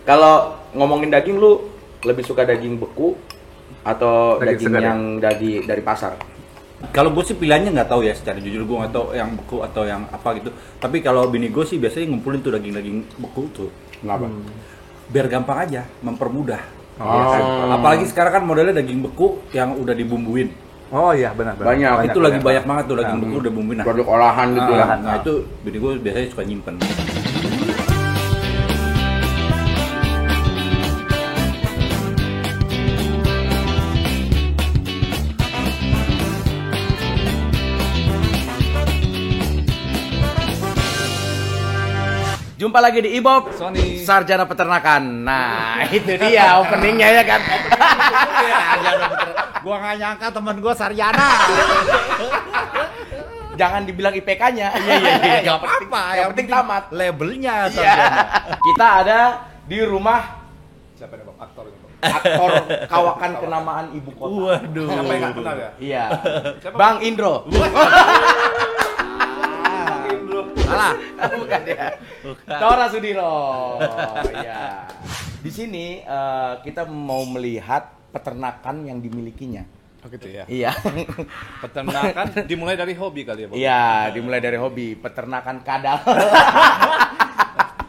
Kalau ngomongin daging, lu lebih suka daging beku atau daging yang dari pasar? Kalau gue sih pilihannya nggak tahu ya, secara jujur gue nggak tahu yang beku atau yang apa gitu. Tapi kalau bini gue sih biasanya ngumpulin tuh daging-daging beku tuh. Kenapa? Biar gampang aja, mempermudah. Ya kan? Apalagi sekarang kan modelnya daging beku yang udah dibumbuin. Oh iya benar. Banyak. Itu lagi banyak banget tuh daging beku udah bumbuin. Produk olahan gitu ya. Nah itu bini gue biasanya suka nyimpen. Jumpa lagi di Ibob, Sony. Sarjana Peternakan. Nah, itu dia openingnya ya kan. Gua nggak nyangka temen gua sarjana. Jangan dibilang IPK-nya. Iya, Yang apa-apa. Yang penting tamat. Labelnya Iya. sarjana. Kita ada di rumah Siapa nih Bang? Aktor ini Bang. aktor kawakan kenamaan ibu kota. Waduh. Siapa yang nggak kenal ya? Iya. Siapa? Bang Indro. Salah. Bukan ya. Tora Sudiro. Iya. Di sini kita mau melihat peternakan yang dimilikinya. Oh gitu ya. Iya. Peternakan dimulai dari hobi kali ya Bang? Iya, dimulai dari hobi peternakan kadal.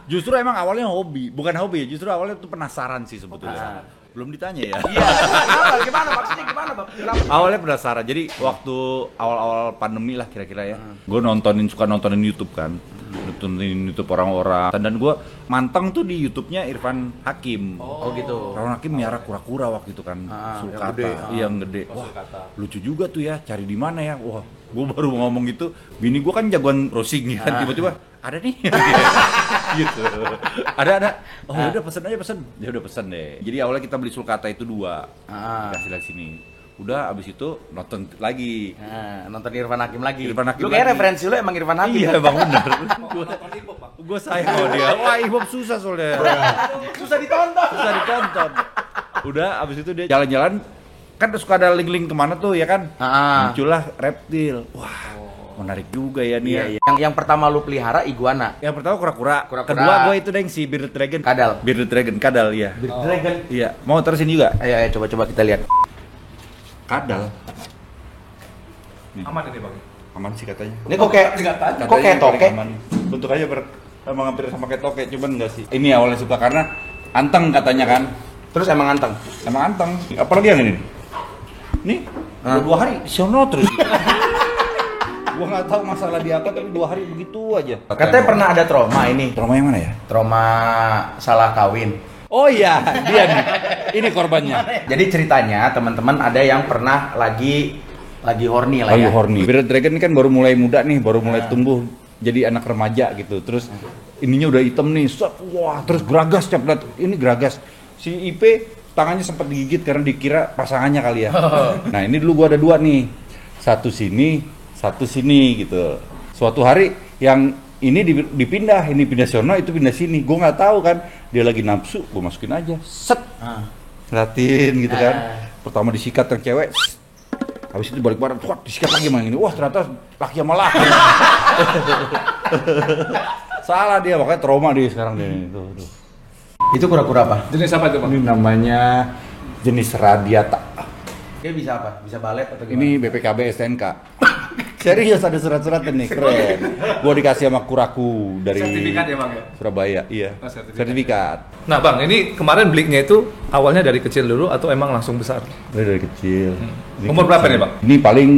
Justru emang awalnya hobi, bukan hobi, justru awalnya tuh penasaran sih sebetulnya. Belum ditanya ya. Iya. Kenapa? Gimana maksudnya gimana, Bang? Kenapa? Awalnya penasaran. Jadi waktu awal-awal pandemi lah kira-kira ya. Gue suka nontonin YouTube kan. Nontonin YouTube orang-orang. Dan gue manteng tuh di YouTube-nya Irfan Hakim. Oh gitu. Irfan Hakim miara kura-kura waktu itu kan. Sulcata. yang gede. Yang gede. Wah, lucu juga tuh ya. Cari di mana ya? Wah, gue baru ngomong gitu. Bini gue kan jagoan browsing ya. Tiba-tiba ada nih. Gitu. Ada. Oh, ya udah pesen. Ya udah pesen deh. Jadi awalnya kita beli sulcata itu 2. Kasih lihat sini. Udah abis itu nonton lagi. Nah, nonton Irfan Hakim lagi. Irfan Hakim Lu kayak lagi. referensi lu emang Irfan Hakim. Iya bang bener. Nonton Ibob Bang? Gue sayang sama dia. Wah Ibob susah soalnya. Susah ditonton. Susah ditonton. Udah abis itu dia jalan-jalan. Kan suka ada link-link kemana tuh ya kan. Muncullah reptil. Wah menarik juga ya nih. Iya, Ya. iya. Yang pertama lu pelihara iguana. Yang pertama kura-kura. Kura-kura. Kedua gue itu deng si Bearded Dragon. Kadal. Bearded Dragon kadal ya. Dragon. Iya. Mau terusin juga. Ayo coba kita lihat. Kadal. Aman ini Bang? Aman sih katanya. Ini kok kayak Katanya kok kayak paling toke? aman. Bentuk aja emang hampir sama kayak toke, cuman enggak sih. Ini awalnya suka karena anteng katanya kan. Terus emang anteng. Emang anteng. Apalagi yang ini? Nih, udah 2 hari sono terus. Gua nggak tahu masalah dia apa tapi 2 hari begitu aja. Katanya pernah ada trauma ini. trauma yang mana ya? Trauma salah kawin. Oh iya, dia nih. Ini korbannya. Jadi ceritanya teman-teman ada yang pernah lagi horny lah Lagi ya. horny. Bearded Dragon ini kan baru mulai muda nih, baru mulai tumbuh jadi anak remaja gitu. Terus ininya udah hitam nih. Wah, terus geragas tiap lihat ini geragas. Si IP tangannya sempat digigit karena dikira pasangannya kali ya. Nah, ini dulu gua ada 2 nih. Satu sini gitu. Suatu hari yang ini dipindah, ini pindah sono, itu pindah sini. Gua nggak tahu kan, dia lagi nafsu, gua masukin aja. Set. Ngeliatin gitu kan. Pertama disikat yang cewek. Habis itu balik bareng, disikat lagi sama yang ini. Wah, ternyata laki sama laki. Salah dia, makanya trauma dia sekarang dia. Tuh. Itu kura-kura apa? Jenis apa itu Bang? Ini namanya jenis radiata. Dia bisa apa? Bisa balet atau gimana? Ini BPKB STNK. Serius ada surat-surat nih, keren. Gua dikasih sama kuraku dari Sertifikat ya Bang ya? Surabaya, iya. Oh, sertifikat. Sertifikat. Nah Bang, ini kemarin belinya itu awalnya dari kecil dulu atau emang langsung besar? Dari kecil. Umur berapa nih, Bang? Ini paling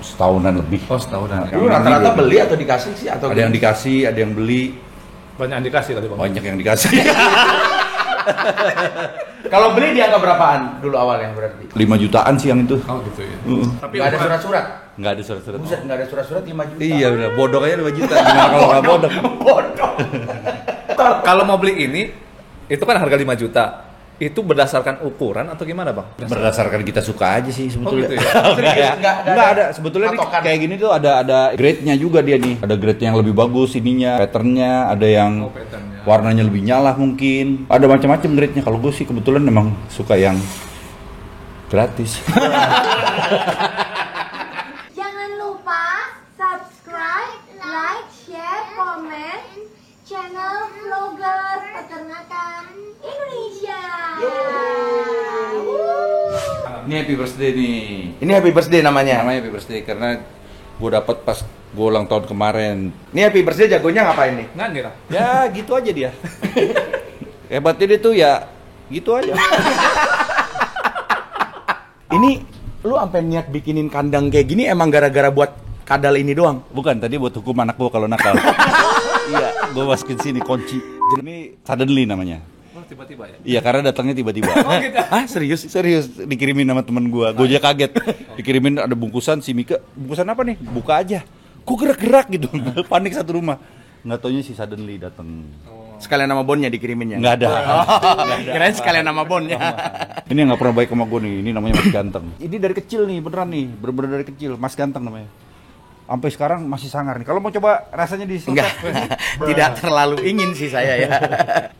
setahunan lebih. Oh setahunan. Lu rata-rata beli atau dikasih sih atau Ada yang dikasih, ada yang beli, Banyak yang dikasih kali Bang? banyak yang dikasih. Kalau beli dianggap berapaan dulu awalnya berarti? 5 jutaan sih yang itu. Oh gitu ya. Tapi Nggak ada surat-surat? Nggak ada surat-surat. Buset, nggak ada surat-surat 5 juta. Iya benar, bodong aja 5 juta. Gimana kalau nggak bodong? Bodoh. kalau mau beli ini, itu kan harga 5 juta. Itu berdasarkan ukuran atau gimana Bang? Berdasarkan kita suka aja sih sebetulnya. gitu ya? Enggak ya? Nggak Enggak ada. Sebetulnya nih, patokan. kayak gini tuh ada grade-nya juga dia nih. Ada grade yang lebih bagus ininya, pattern-nya, ada yang Patternnya. warnanya lebih nyala mungkin. Ada macam-macam grade-nya. Kalau gue sih kebetulan memang suka yang gratis. Jangan lupa subscribe, like, share, komen channel vlogger peternakan. Ini happy birthday nih. Ini happy birthday namanya. Namanya happy birthday karena gue dapat pas gue ulang tahun kemarin. Ini happy birthday jagonya ngapain nih? Nggak lah. Ya gitu aja dia. Hebatnya dia tuh ya gitu aja. Ini lu sampai niat bikinin kandang kayak gini emang gara-gara buat kadal ini doang? Bukan, tadi buat hukum anak gue kalau nakal. Iya, gue masukin sini kunci. Ini suddenly namanya. Oh, tiba-tiba ya? Iya, karena datangnya tiba-tiba. Oh, gitu. Hah, serius? Serius, dikirimin sama temen gue aja kaget. Dikirimin ada bungkusan, si Mika, bungkusan apa nih? Buka aja. Kok gerak-gerak gitu, panik satu rumah. Nggak taunya si suddenly datang. Sekalian nama bonnya dikiriminnya? Nggak ada. Kirain sekalian nama bonnya. Ini yang nggak pernah baik sama gue nih, ini namanya Mas Ganteng. Ini dari kecil nih, beneran nih, bener-bener dari kecil, Mas Ganteng namanya. Sampai sekarang masih sangar nih. Kalau mau coba rasanya di Enggak, tidak terlalu ingin sih saya ya.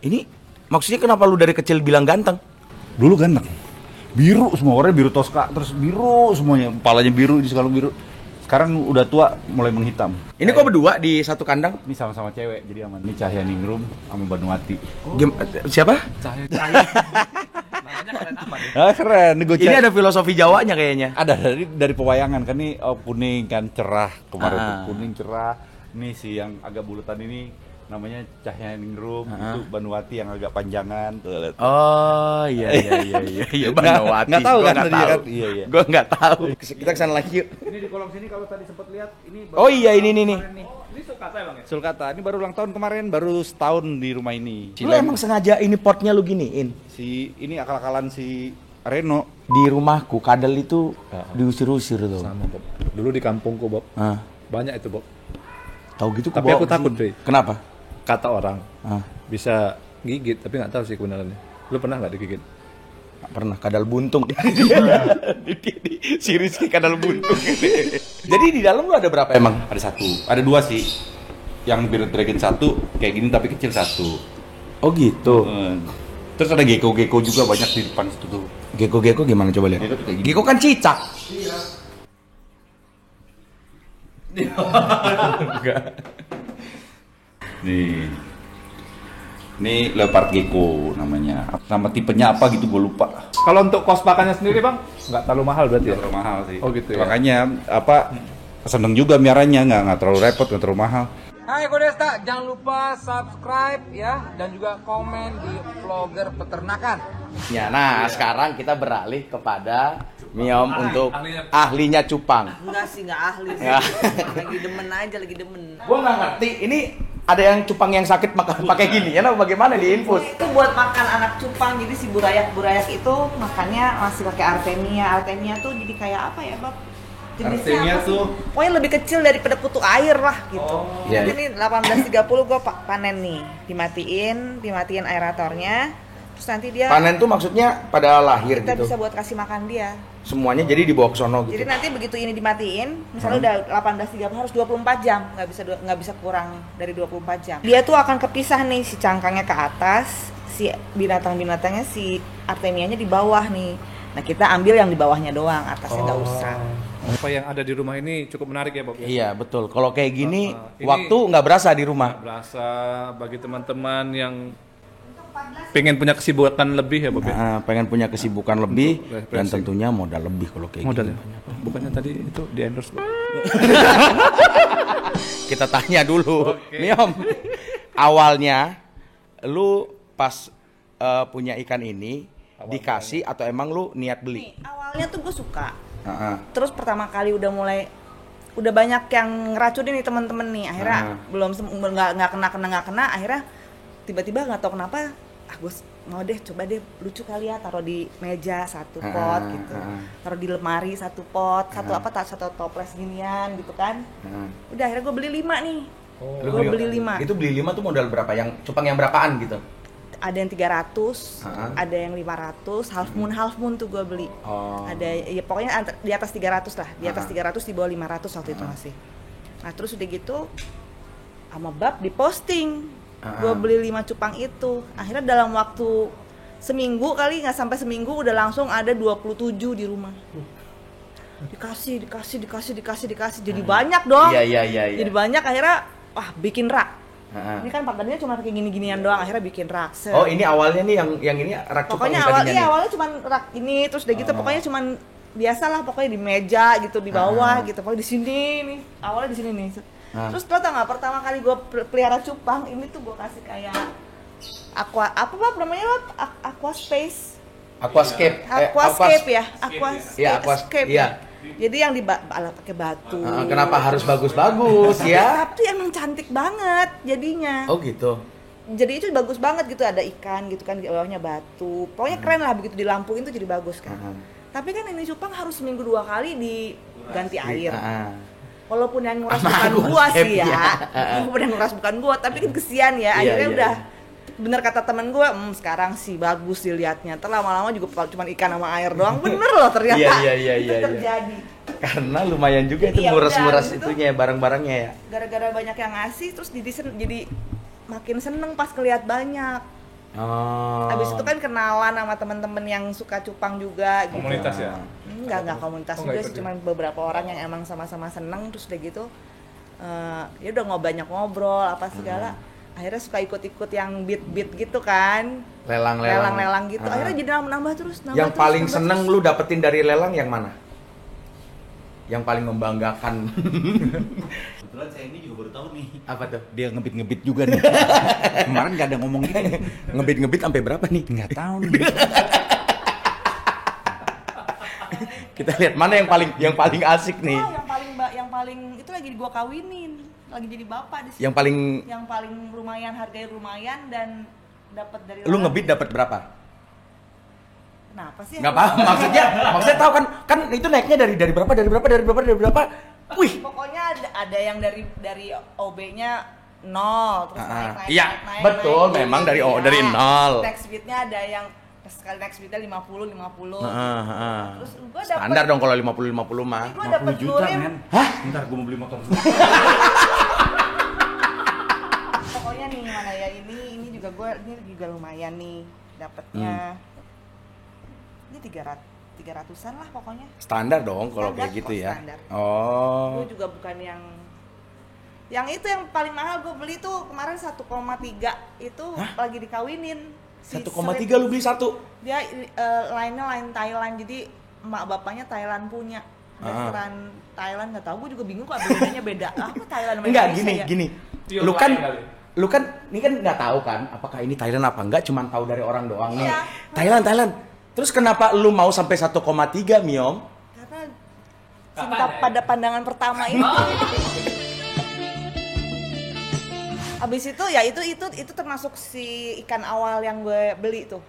Ini maksudnya kenapa lu dari kecil bilang ganteng? Dulu ganteng. Biru semua, orangnya biru Tosca, terus biru semuanya. Kepalanya biru, di sekarang biru. Sekarang udah tua, mulai menghitam. Ini kok berdua di satu kandang? Ini sama-sama cewek, jadi aman. Ini Cahya Ningrum sama Banuwati. Siapa? Cahaya. Namanya keren amat ya. Ah keren, ini gue Ini ada filosofi Jawanya kayaknya. ada dari pewayangan kan nih, kuning kan cerah kemarin tuh, kuning cerah. Ini si yang agak bulutan ini namanya Cahya Ningrum, itu Banuwati yang agak panjangan tuh. Lihat. Oh iya Banuwati. Nggak tahu Gua kan nggak tadi tahu. kan? Iya. Gue nggak tahu. Kita kesana lagi yuk. Ini di kolom sini kalau tadi sempat lihat ini. Oh iya ini nih. Ini sulcata ya, Bang ya? Sulcata, ini baru ulang tahun kemarin, baru setahun di rumah ini. Lu emang sengaja ini potnya lu giniin? Ini akal-akalan si Reno. Di rumahku kadal itu diusir-usir tuh. Sama, Bob. Dulu di kampungku, Bob. Ah, Banyak itu, Bob. tahu gitu Tapi aku takut, Dre. Kenapa? Kata orang Ah, bisa gigit, tapi nggak tahu sih kebenarannya. Lu pernah nggak digigit? nggak pernah kadal buntung. Si Rizky kadal buntung. Jadi di dalam lu ada berapa emang? Ada satu, ada dua sih. Yang Bearded Dragon satu, kayak gini tapi kecil satu. Oh gitu. Terus ada gecko-gecko juga banyak di depan situ tuh. Gecko gimana coba lihat? Gecko tuh kayak gini. Gecko kan cicak. Nih. Ini leopard gecko namanya. Nama tipenya apa gitu gue lupa. Kalau untuk kos pakannya sendiri, Bang, nggak terlalu mahal berarti ya? Terlalu mahal sih. Oh, gitu ya? Makanya seneng juga miaranya, nggak terlalu repot, nggak terlalu mahal. Hai Kodesta, jangan lupa subscribe ya dan juga komen di vlogger peternakan. Ya, nah sekarang kita beralih kepada Miom untuk ahlinya. ahlinya cupang. Enggak sih, enggak ahli sih. Ya. Lagi demen aja, lagi demen. Gua nggak ngerti, ini ada yang cupang yang sakit pakai gini ya, bagaimana di infus? Itu buat makan anak cupang, jadi si burayak itu makannya masih pakai artemia. Artemia tuh jadi kayak apa ya, Bab? Jenisnya Artemia apa sih? tuh? Pokoknya lebih kecil daripada kutu air lah gitu. Iya. Jadi ini 18.30 gua panen nih. Dimatiin aeratornya. Terus nanti dia Panen tuh maksudnya pada lahir kita gitu. bisa buat kasih makan dia. Semuanya jadi dibawa ke sono Jadi gitu. nanti begitu ini dimatiin, misalnya udah 18.30 harus 24 jam, nggak bisa kurang dari 24 jam. Dia tuh akan kepisah nih si cangkangnya ke atas, si binatang-binatangnya si artemianya di bawah nih. Nah kita ambil yang di bawahnya doang, atasnya nggak usah. Apa yang ada di rumah ini cukup menarik ya, Bob? ya? Iya betul. Kalau kayak gini Ini- waktu nggak berasa di rumah. Berasa bagi teman-teman yang pengen punya kesibukan lebih ya, Bob ya? Nah, pengen punya kesibukan lebih Untuk dan refreshing. tentunya modal lebih kalau kayak Modalnya. gitu. Bukannya tadi itu di endorse, Bob? Kita tanya dulu, Miom. Awalnya lu pas punya ikan ini dikasih atau emang lu niat beli? Nih, awalnya tuh gue suka. Heeh. Terus pertama kali udah banyak yang ngeracunin nih temen-temen nih. Akhirnya belum nggak kena. Akhirnya tiba-tiba nggak tahu kenapa. Gue mau deh coba deh lucu kali ya taruh di meja satu pot gitu, taruh di lemari satu pot, satu toples ginian gitu kan. Udah akhirnya gue beli 5 nih. Gue beli 5. Itu beli 5 tuh modal berapa? Yang cupang yang berapaan gitu? Ada yang 300, ada yang 500, half moon tuh gue beli. Oh. Ada ya pokoknya di atas 300 lah, di atas 300 di bawah 500 waktu itu masih. Nah terus udah gitu sama Bab diposting, gue beli 5 cupang itu. Akhirnya dalam waktu seminggu kali, nggak sampai seminggu udah langsung ada 27 di rumah. Dikasih, jadi banyak dong. Iya. Jadi banyak akhirnya, wah bikin rak. Ha-ha. Ini kan pagarnya cuma kayak gini-ginian doang, akhirnya bikin rak. Set. Oh, ini awalnya nih yang ini rak cupang Pokoknya nih tadinya nih. awalnya cuma rak ini, terus udah gitu pokoknya cuma biasalah pokoknya di meja gitu di bawah gitu, pokoknya di sini nih. Awalnya di sini nih. Terus lo tau nggak pertama kali gue pelihara cupang ini tuh gue kasih kayak apa namanya lo? Aquaspace. Aquascape. Aquascape ya, Iya, Aquascape iya. ya. Jadi yang pakai batu. Kenapa harus bagus-bagus ya? Tapi emang cantik banget jadinya. Oh gitu. Jadi itu bagus banget gitu, ada ikan gitu kan, di bawahnya batu. Pokoknya keren lah, begitu dilampuin tuh jadi bagus kan. Tapi kan ini cupang harus seminggu 2 kali diganti air. Walaupun yang nguras bukan gua sih ya. Walaupun yang nguras bukan gua, tapi kan kesian ya. Akhirnya udah bener kata temen gue, sekarang sih bagus dilihatnya. Lama-lama juga cuma ikan sama air doang. Bener loh ternyata. Itu terjadi. Karena lumayan juga itu nguras-nguras itunya barang-barangnya ya. Gara-gara banyak yang ngasih, terus jadi makin seneng pas ngeliat banyak. Habis itu kan kenalan sama temen-temen yang suka cupang juga gitu. Komunitas ya? Enggak komunitas juga sih, cuma beberapa orang yang emang sama-sama seneng. Terus udah gitu ya udah banyak ngobrol apa segala. Akhirnya suka ikut-ikut yang beat gitu kan, lelang gitu. Akhirnya jadi nambah terus. Yang paling seneng lu dapetin dari lelang yang mana? Yang paling membanggakan? Kebetulan saya ini juga baru tahu nih. Apa tuh? Dia ngebit juga nih. Kemarin nggak ada ngomong gitu. Ngebit sampai berapa nih? Nggak tahu nih. Kita lihat mana yang paling asik nih. Yang paling itu lagi gua kawinin, lagi jadi bapak di sini. Yang paling lumayan, harganya lumayan dan dapat dari. Lu ngebit dapat berapa? Kenapa sih? Nggak paham maksudnya tahu kan itu naiknya dari berapa? Wih. Pokoknya ada yang dari OB-nya 0 terus naik. Iya, betul, memang dari nol. Next beat-nya ada yang sekali next beat-nya 50. Terus gua dapat standar dong kalau 50 mah. Gua dapat 50 juta, lurim. men. Ntar gue mau beli motor dulu. Pokoknya nih mana ya, ini juga lumayan nih dapatnya. Ini 300-an lah pokoknya. Standar dong kalau kayak gitu ya. Standar. Oh. Gue juga bukan yang itu yang paling mahal gue beli tuh kemarin 1,3 itu lagi dikawinin. 1,3 lu beli satu? Dia lain Thailand, jadi emak bapaknya Thailand punya. Restoran Thailand, nggak tahu, gue juga bingung kok bedanya beda. Apa Thailand sama Enggak, Indonesia gini. Lu kan ini kan nggak tahu kan apakah ini Thailand apa enggak, cuman tahu dari orang doang nih. Iya. Thailand. Terus kenapa lu mau sampai 1,3, Miom? Karena cinta pada pandangan pertama itu. Abis itu ya itu termasuk si ikan awal yang gue beli tuh.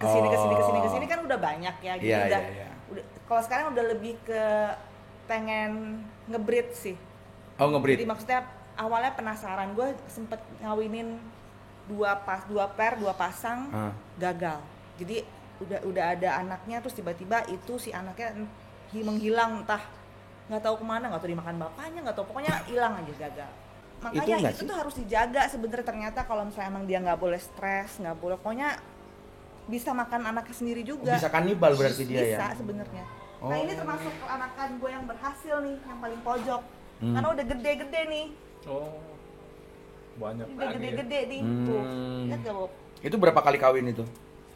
Kesini kan udah banyak ya gitu. Iya. Udah kalau sekarang udah lebih ke pengen ngebreed sih. Oh, ngebreed. Jadi maksudnya awalnya penasaran, gue sempet ngawinin 2 pasang gagal. Jadi udah ada anaknya, terus tiba-tiba itu si anaknya menghilang, entah nggak tahu kemana, nggak tahu dimakan bapaknya, nggak tahu, pokoknya hilang aja, gagal. Makanya itu tuh harus dijaga sebenarnya. Ternyata kalau misalnya emang dia nggak boleh stres, nggak boleh, pokoknya bisa makan anaknya sendiri juga. Bisa kanibal berarti dia ya? Bisa sebenarnya. Nah ini termasuk anakan gue yang berhasil nih, yang paling pojok. Karena udah gede-gede nih. Oh, banyak Udah lagi. gede-gede nih. Tuh, lihat gak Bob? Itu berapa kali kawin itu?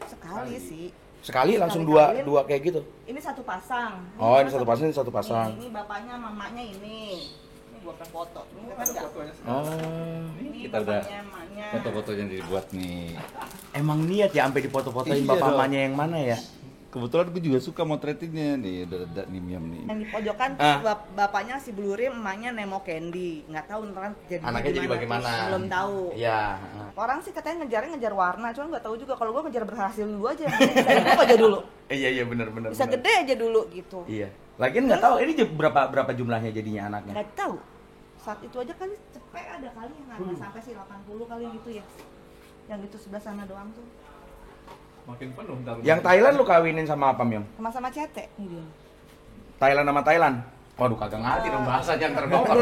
Sekali sih. Sekali langsung kawin. dua kayak gitu? Ini satu pasang. Oh, ini satu pasang, ini satu pasang. Ini bapaknya, mamanya ini. Ini gua kan foto. Ini kan enggak. Oh. Ini Kita udah bapaknya, mamanya. foto-fotonya dibuat nih. Emang niat ya sampai dipoto-fotoin Iya bapak dong. mamanya yang mana ya? Kebetulan gue juga suka motretinnya nih, udah ada nih Miam nih. Yang di pojokan bapaknya si Blurim, emaknya Nemo Candy. Nggak tahu ntar jadi Anaknya jadi bagaimana? Belum tahu. Iya. Orang sih katanya ngejar warna, cuman nggak tahu juga. Kalau gua ngejar berhasil dulu aja, bisa hidup aja dulu. Iya benar. Bisa gede aja dulu gitu. Iya. Lagian nggak tahu ini berapa jumlahnya jadinya anaknya. Nggak tahu. Saat itu aja kali cepet ada kali nggak sampai sih 80 kali gitu ya. Yang itu sebelah sana doang tuh. Makin penuh ntar. Yang Thailand lu kawinin sama apa, Miom? Sama-sama cete nih dia. Thailand sama Thailand. Waduh, kagak ngerti dong bahasanya ntar bapak.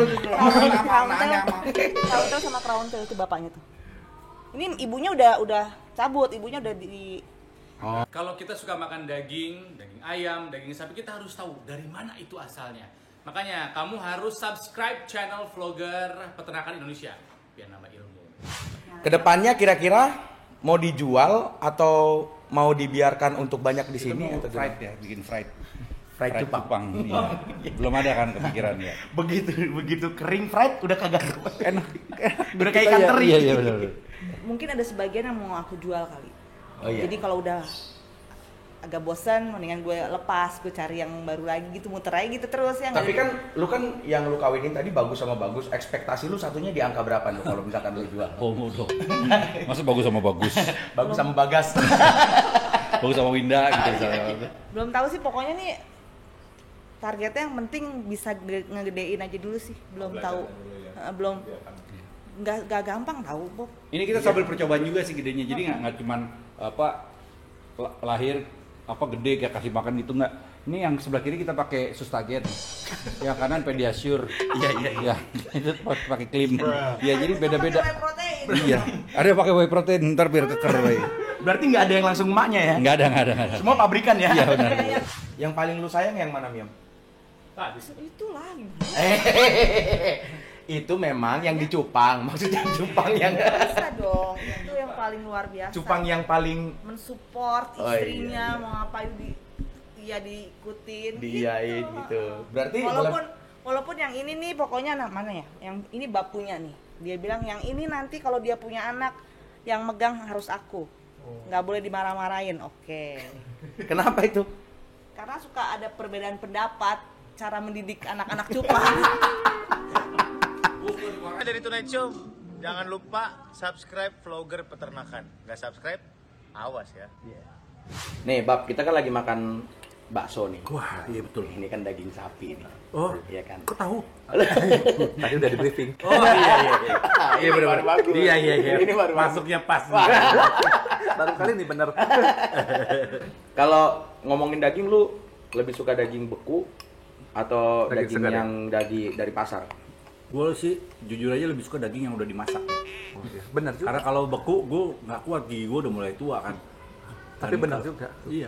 Crown tail sama crown tail itu bapaknya tuh. Ini ibunya udah cabut, ibunya udah di Kalau kita suka makan daging ayam, daging sapi, kita harus tahu dari mana itu asalnya. Makanya kamu harus subscribe channel vlogger peternakan Indonesia biar nambah ilmu. Kedepannya kira-kira mau dijual atau mau dibiarkan untuk banyak di sini Kita mau atau fried gimana? ya, bikin fried. Fried cupang. Iya. Belum ada kan kepikiran ya. Begitu kering fried udah kagak Enak. udah kayak ikan teri. Iya benar. Mungkin ada sebagian yang mau aku jual kali. Oh, iya. Jadi kalau udah agak bosan, mendingan gue lepas, gue cari yang baru lagi gitu, muter aja gitu terus ya. Tapi kan lu kan yang lu kawinin tadi bagus sama bagus. Ekspektasi lu satunya di angka berapa lu kalau misalkan lu jual? Homo dong. Masa bagus sama bagus. Bagus sama bagas. Bagus sama Winda gitu misalnya. Belum tahu sih, pokoknya nih targetnya yang penting bisa ngegedein aja dulu sih. Belum tahu. Belum. Nggak gampang tahu, Bob. Ini kita sambil percobaan juga sih gedenya. Jadi nggak cuman lahir gede kayak kasih makan gitu nggak. Ini yang sebelah kiri kita pakai sustagen, yang kanan Pediasure. Iya. Itu pakai klim. Iya, jadi beda-beda. Iya. Ada yang pakai whey protein, ntar biar keker whey. Berarti nggak ada yang langsung emaknya ya? Nggak ada. Semua pabrikan ya? Iya benar. Yang paling lu sayang yang mana, Miam? Itulah. Itu memang yang di Cupang, maksudnya Cupang yang Bisa dong. Itu yang paling luar biasa. Cupang yang paling mensupport Oh, istrinya, iya. mau ngapain diikutin diiyain gitu. Berarti walaupun yang ini nih pokoknya mana ya? Yang ini bapunya nih. Dia bilang yang ini nanti kalau dia punya anak yang megang harus aku. Nggak boleh dimarah-marahin. Oke. Kenapa itu? Karena suka ada perbedaan pendapat cara mendidik anak-anak Cupang. Dari Tonight Show, jangan lupa subscribe vlogger peternakan. Nggak subscribe, awas ya. Nih, Bab, kita kan lagi makan bakso nih. Wah, iya betul. Ini kan daging sapi nih. Oh, Iya kan? kok tahu? Tadi udah di briefing. Oh iya. Iya benar. Bagus. Iya. Ini baru Masuknya pas. Baru kali ini bener. Kalau ngomongin daging, lu lebih suka daging beku atau Daging daging segar ya? yang dari pasar? Gue sih jujur aja lebih suka daging yang udah dimasak. Bener juga. Karena kalau beku gue nggak kuat, gigi gue udah mulai tua kan. Tapi bener juga. Iya.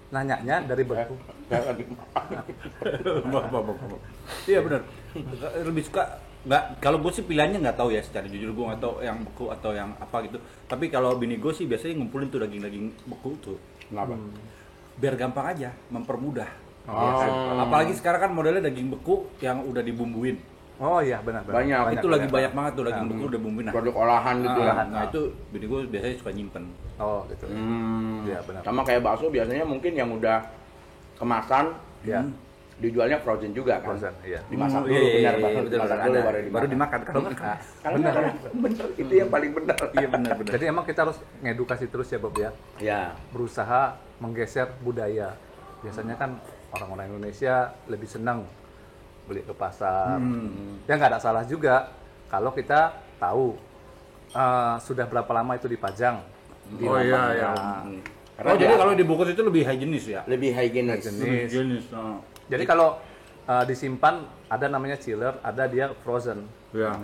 Nanyanya dari beku. Iya benar. Lebih suka nggak, kalau gue sih pilihannya nggak tahu ya, secara jujur gue nggak tahu yang beku atau yang apa gitu. Tapi kalau bini gue sih biasanya ngumpulin tuh daging-daging beku tuh. Kenapa? Biar gampang aja, mempermudah. Oh. Ya kan? Apalagi sekarang kan modelnya daging beku yang udah dibumbuin. Oh iya benar. Banyak. Itu lagi banyak banget tuh daging beku udah bumbuin. Produk olahan gitu ya. Nah itu bini gue biasanya suka nyimpen. Oh gitu. Iya benar. Sama kayak bakso biasanya mungkin yang udah kemasan Iya. dijualnya frozen juga kan. Frozen, iya. Dimasak dulu, Iya, benar, betul, dimasak ada. dulu Baru dimakan. Kalau nggak Benar. Benar, itu yang paling benar. iya benar. Jadi emang kita harus ngedukasi terus ya Bob ya. Ya. Berusaha menggeser budaya. Biasanya kan orang-orang Indonesia lebih senang beli ke pasar. Ya nggak ada salah juga kalau kita tahu sudah berapa lama itu dipajang. Di Oh iya, lapangan. iya. Karena Oh jadi dia kalau dibungkus itu lebih hygienis ya? lebih hygienis. Jenis. Hygienis. Jadi kalau disimpan ada namanya chiller, ada dia frozen. Ya.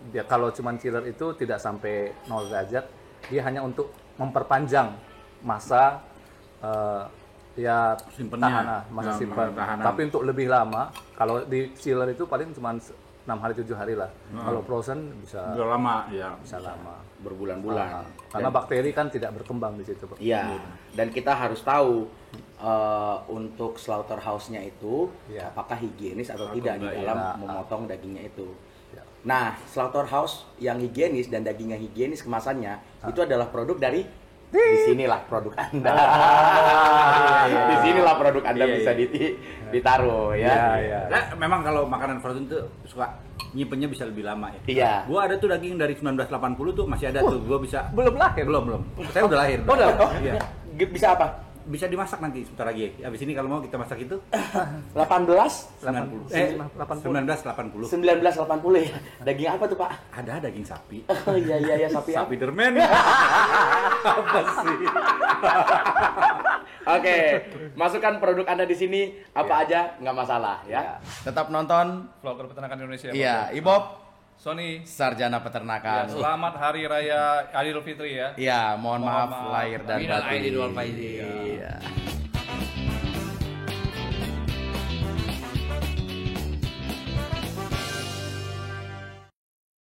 Dia kalau cuman chiller itu tidak sampai 0 derajat, dia hanya untuk memperpanjang masa Simpennya. masa Ya, simpan. tahanan. Tapi untuk lebih lama, kalau di chiller itu paling cuma 6 hari 7 hari lah. Kalau frozen bisa Udah lama ya. lama. Berbulan-bulan. Karena bakteri kan tidak berkembang di situ, Pak. Iya, dan kita harus tahu untuk slaughterhouse-nya itu Iya. apakah higienis atau tidak di enggak, dalam ya. memotong dagingnya itu. Ya. Nah, slaughterhouse yang higienis dan dagingnya higienis kemasannya itu adalah produk dari disinilah produk Anda. Disinilah produk Anda Iya, bisa ditaruh ya. Iya. Nah, memang kalau makanan frozen tuh suka nyimpennya bisa lebih lama ya. Iya. Gua ada tuh daging dari 1980 tuh masih ada tuh. Gua bisa Belum lahir. belum. Saya udah lahir. Oh, udah. Iya. Bisa apa? Bisa dimasak nanti sebentar lagi. Habis ini kalau mau kita masak itu 18 90. 80. 1980. 1980 ya. Daging apa tuh, Pak? Ada daging sapi. Oh iya sapi apa? Sapi dermen. Apa sih? Oke, masukkan produk Anda di sini apa aja nggak masalah ya. Tetap nonton. Vlogger peternakan Indonesia. Iya, Ibob Sony. Sarjana Ya, Peternakan. selamat Hari Raya Idul Fitri ya. Iya, mohon maaf lahir dan Minal batin. aidin wal faizin. Iya.